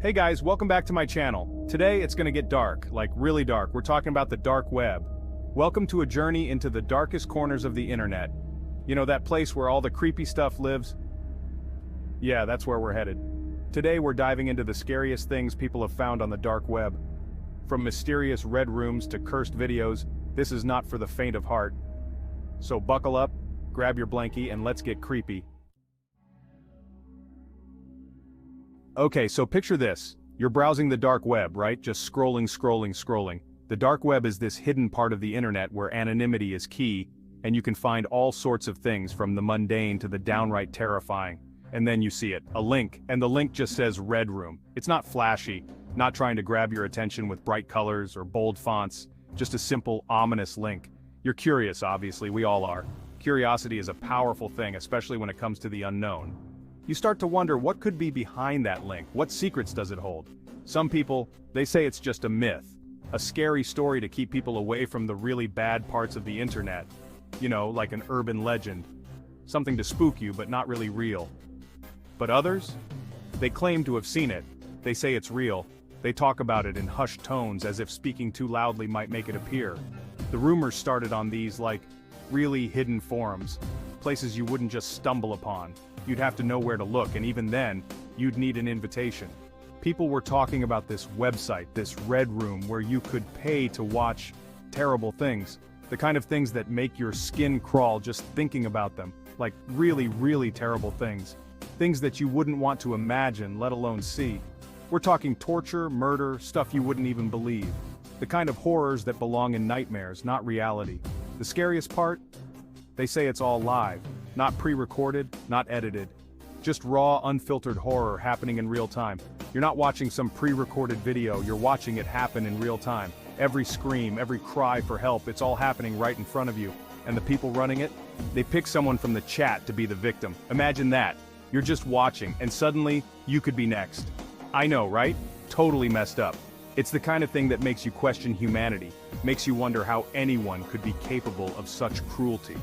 Hey guys, welcome back to my channel. Today it's gonna get dark, like really dark. We're talking about the dark web. Welcome to a journey into the darkest corners of the internet. You know that place where all the creepy stuff lives? Yeah, that's where we're headed. Today we're diving into the scariest things people have found on the dark web. From mysterious red rooms to cursed videos, this is not for the faint of heart. So buckle up, grab your blankie, and let's get creepy. Okay, so picture this. You're browsing the dark web, right? Just scrolling. The dark web is this hidden part of the internet where anonymity is key, and you can find all sorts of things from the mundane to the downright terrifying. And then you see it, a link, and the link just says Red Room. It's not flashy, not trying to grab your attention with bright colors or bold fonts, just a simple, ominous link. You're curious, obviously, we all are. Curiosity is a powerful thing, especially when it comes to the unknown. You start to wonder what could be behind that link, what secrets does it hold? Some people, they say it's just a myth, a scary story to keep people away from the really bad parts of the internet. You know, like an urban legend. Something to spook you but not really real. But others? They claim to have seen it. They say it's real. They talk about it in hushed tones as if speaking too loudly might make it appear. The rumors started on these, like, really hidden forums. Places you wouldn't just stumble upon. You'd have to know where to look, and even then, you'd need an invitation. People were talking about this website, this Red Room, where you could pay to watch terrible things. The kind of things that make your skin crawl just thinking about them. Like really terrible things. Things that you wouldn't want to imagine, let alone see. We're talking torture, murder, stuff you wouldn't even believe. The kind of horrors that belong in nightmares, not reality. The scariest part? They say it's all live. Not pre-recorded, not edited. Just raw, unfiltered horror happening in real time. You're not watching some pre-recorded video, you're watching it happen in real time. Every scream, every cry for help, it's all happening right in front of you. And the people running it? They pick someone from the chat to be the victim. Imagine that. You're just watching, and suddenly, you could be next. I know, right? Totally messed up. It's the kind of thing that makes you question humanity, makes you wonder how anyone could be capable of such cruelty.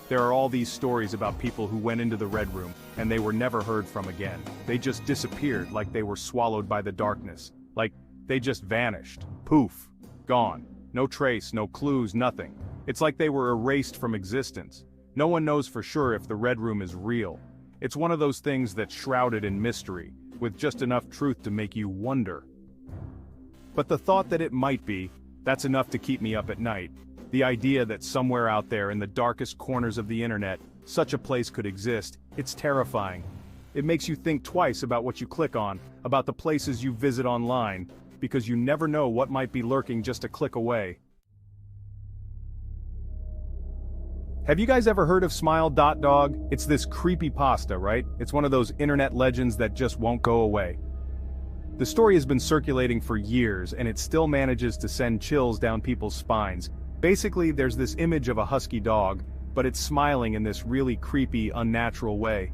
There are all these stories about people who went into the Red Room, and they were never heard from again. They just disappeared like they were swallowed by the darkness. Like, they just vanished. Poof. Gone. No trace, no clues, nothing. It's like they were erased from existence. No one knows for sure if the Red Room is real. It's one of those things that's shrouded in mystery, with just enough truth to make you wonder. But the thought that it might be, that's enough to keep me up at night. The idea that somewhere out there in the darkest corners of the internet, such a place could exist, it's terrifying. It makes you think twice about what you click on, about the places you visit online, because you never know what might be lurking just a click away. Have you guys ever heard of Smile.dog? It's this creepypasta, right? It's one of those internet legends that just won't go away. The story has been circulating for years, and it still manages to send chills down people's spines. Basically, there's this image of a husky dog, but it's smiling in this really creepy, unnatural way.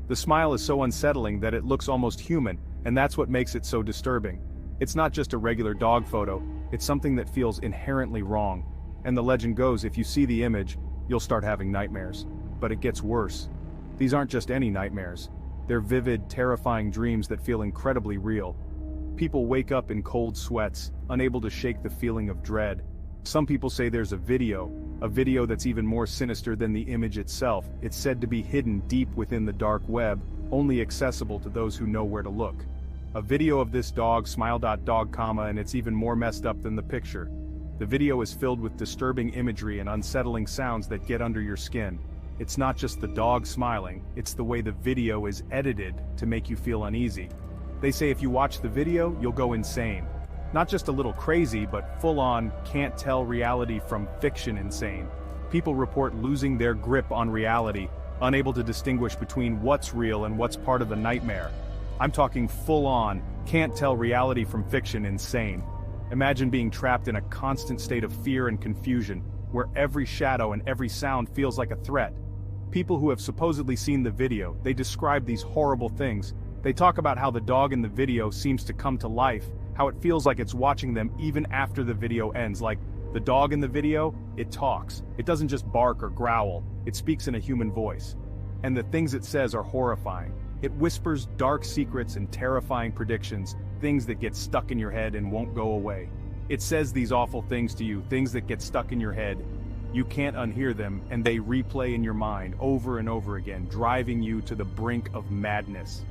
The smile is so unsettling that it looks almost human, and that's what makes it so disturbing. It's not just a regular dog photo, it's something that feels inherently wrong. And the legend goes, if you see the image, you'll start having nightmares. But it gets worse. These aren't just any nightmares. They're vivid, terrifying dreams that feel incredibly real. People wake up in cold sweats, unable to shake the feeling of dread. Some people say there's a video that's even more sinister than the image itself. It's said to be hidden deep within the dark web, only accessible to those who know where to look. A video of this dog, Smile.dog, and it's even more messed up than the picture. The video is filled with disturbing imagery and unsettling sounds that get under your skin. It's not just the dog smiling, it's the way the video is edited to make you feel uneasy. They say if you watch the video, you'll go insane. Not just a little crazy, but full-on, can't tell reality from fiction insane. People report losing their grip on reality, unable to distinguish between what's real and what's part of the nightmare. I'm talking full-on, can't tell reality from fiction insane. Imagine being trapped in a constant state of fear and confusion, where every shadow and every sound feels like a threat. People who have supposedly seen the video, they describe these horrible things. They talk about how the dog in the video seems to come to life, how it feels like it's watching them even after the video ends. Like, the dog in the video, it talks. It doesn't just bark or growl, it speaks in a human voice. And the things it says are horrifying. It whispers dark secrets and terrifying predictions, things that get stuck in your head and won't go away. It says these awful things to you, things that get stuck in your head. You can't unhear them, and they replay in your mind over and over again, driving you to the brink of madness.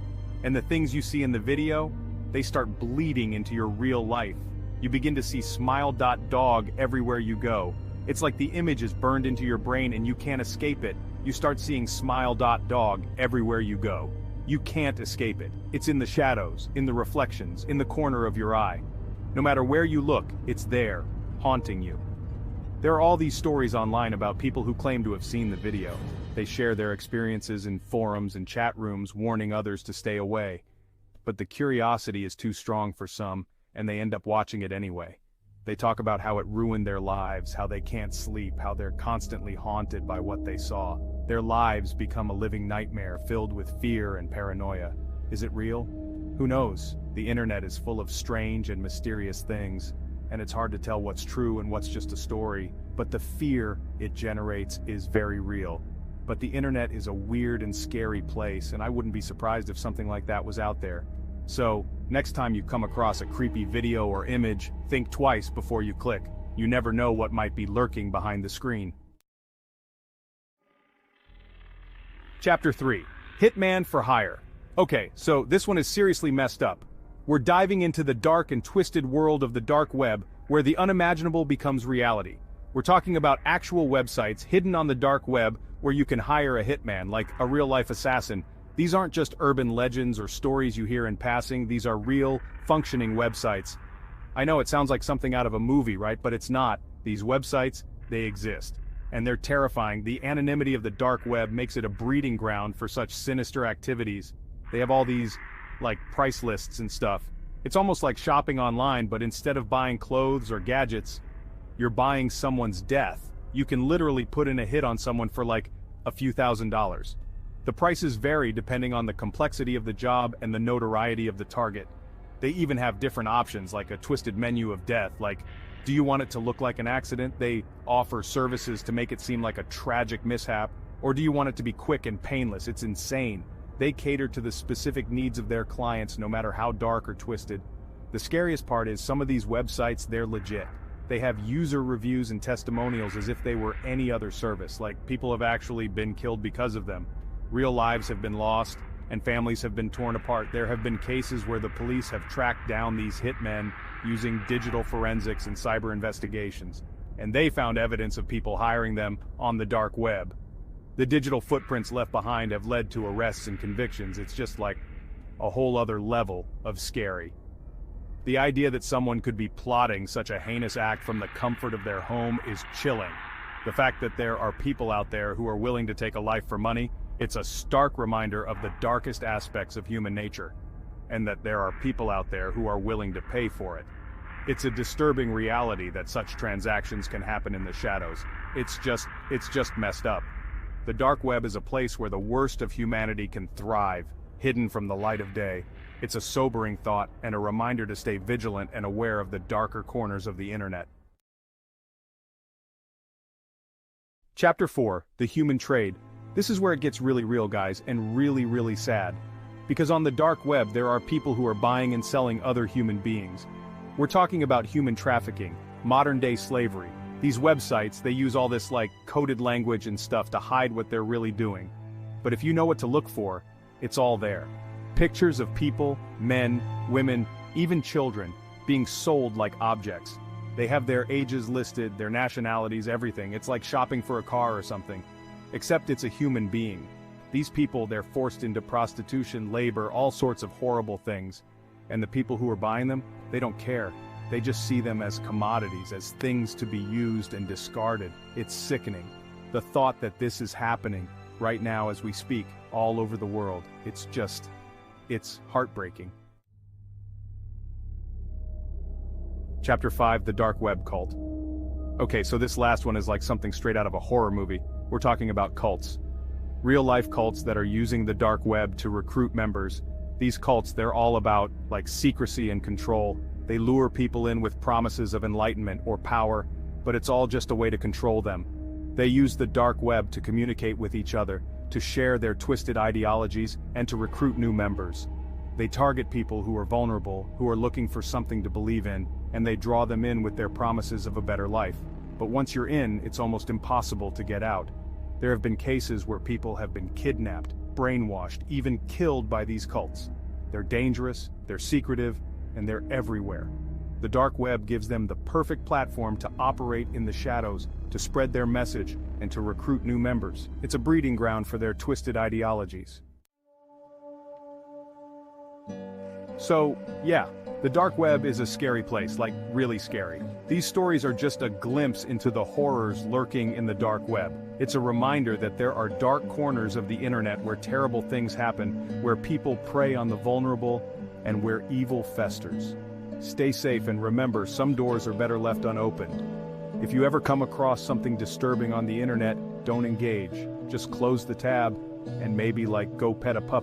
And the things you see in the video, they start bleeding into your real life. You begin to see smile.dog everywhere you go. It's like the image is burned into your brain and you can't escape it. You start seeing smile.dog everywhere you go. You can't escape it. It's in the shadows, in the reflections, in the corner of your eye. No matter where you look, it's there, haunting you. There are all these stories online about people who claim to have seen the video. They share their experiences in forums and chat rooms, warning others to stay away. But the curiosity is too strong for some, and they end up watching it anyway. They talk about how it ruined their lives, how they can't sleep, how they're constantly haunted by what they saw. Their lives become a living nightmare filled with fear and paranoia. Is it real? Who knows? The internet is full of strange and mysterious things, and it's hard to tell what's true and what's just a story, but the fear it generates is very real. But the internet is a weird and scary place, and I wouldn't be surprised if something like that was out there. So, next time you come across a creepy video or image, think twice before you click. You never know what might be lurking behind the screen. Chapter 3. Hitman-for-hire. Okay, so this one is seriously messed up. We're diving into the dark and twisted world of the dark web, where the unimaginable becomes reality. We're talking about actual websites hidden on the dark web where you can hire a hitman, like a real-life assassin. These aren't just urban legends or stories you hear in passing, these are real, functioning websites. I know it sounds like something out of a movie, right? But it's not. These websites, they exist. And they're terrifying. The anonymity of the dark web makes it a breeding ground for such sinister activities. They have all these, like, price lists and stuff. It's almost like shopping online, but instead of buying clothes or gadgets, you're buying someone's death. You can literally put in a hit on someone for like a few $1,000s. The prices vary depending on the complexity of the job and the notoriety of the target. They even have different options, like a twisted menu of death, like, do you want it to look like an accident? They offer services to make it seem like a tragic mishap, or do you want it to be quick and painless? It's insane. They cater to the specific needs of their clients, no matter how dark or twisted. The scariest part is some of these websites, they're legit. They have user reviews and testimonials as if they were any other service, like people have actually been killed because of them. Real lives have been lost, and families have been torn apart. There have been cases where the police have tracked down these hitmen using digital forensics and cyber investigations, and they found evidence of people hiring them on the dark web. The digital footprints left behind have led to arrests and convictions. It's just like a whole other level of scary. The idea that someone could be plotting such a heinous act from the comfort of their home is chilling. The fact that there are people out there who are willing to take a life for money, it's a stark reminder of the darkest aspects of human nature, and that there are people out there who are willing to pay for it. It's a disturbing reality that such transactions can happen in the shadows. It's just messed up. The dark web is a place where the worst of humanity can thrive, hidden from the light of day. It's a sobering thought and a reminder to stay vigilant and aware of the darker corners of the internet. Chapter 4. The Human Trade. This is where it gets really real, guys, and really, really sad. Because on the dark web there are people who are buying and selling other human beings. We're talking about human trafficking, modern-day slavery. These websites, they use all this like coded language and stuff to hide what they're really doing. But if you know what to look for, it's all there. Pictures of people, men, women, even children, being sold like objects. They have their ages listed, their nationalities, everything. It's like shopping for a car or something. Except it's a human being. These people, they're forced into prostitution, labor, all sorts of horrible things. And the people who are buying them, they don't care. They just see them as commodities, as things to be used and discarded. It's sickening. The thought that this is happening right now as we speak, all over the world, it's heartbreaking. Chapter 5. The Dark Web Cult. Okay, so this last one is like something straight out of a horror movie. We're talking about cults. Real-life cults that are using the dark web to recruit members. These cults, they're all about, like, secrecy and control. They lure people in with promises of enlightenment or power, but it's all just a way to control them. They use the dark web to communicate with each other, to share their twisted ideologies, and to recruit new members. They target people who are vulnerable, who are looking for something to believe in, and they draw them in with their promises of a better life. But once you're in, it's almost impossible to get out. There have been cases where people have been kidnapped, brainwashed, even killed by these cults. They're dangerous, they're secretive, and they're everywhere. The dark web gives them the perfect platform to operate in the shadows, to spread their message, and to recruit new members. It's a breeding ground for their twisted ideologies. So, yeah, the dark web is a scary place, like really scary. These stories are just a glimpse into the horrors lurking in the dark web. It's a reminder that there are dark corners of the internet where terrible things happen, where people prey on the vulnerable, and where evil festers. Stay safe and remember, some doors are better left unopened. If you ever come across something disturbing on the internet, don't engage. Just close the tab and maybe go pet a puppy.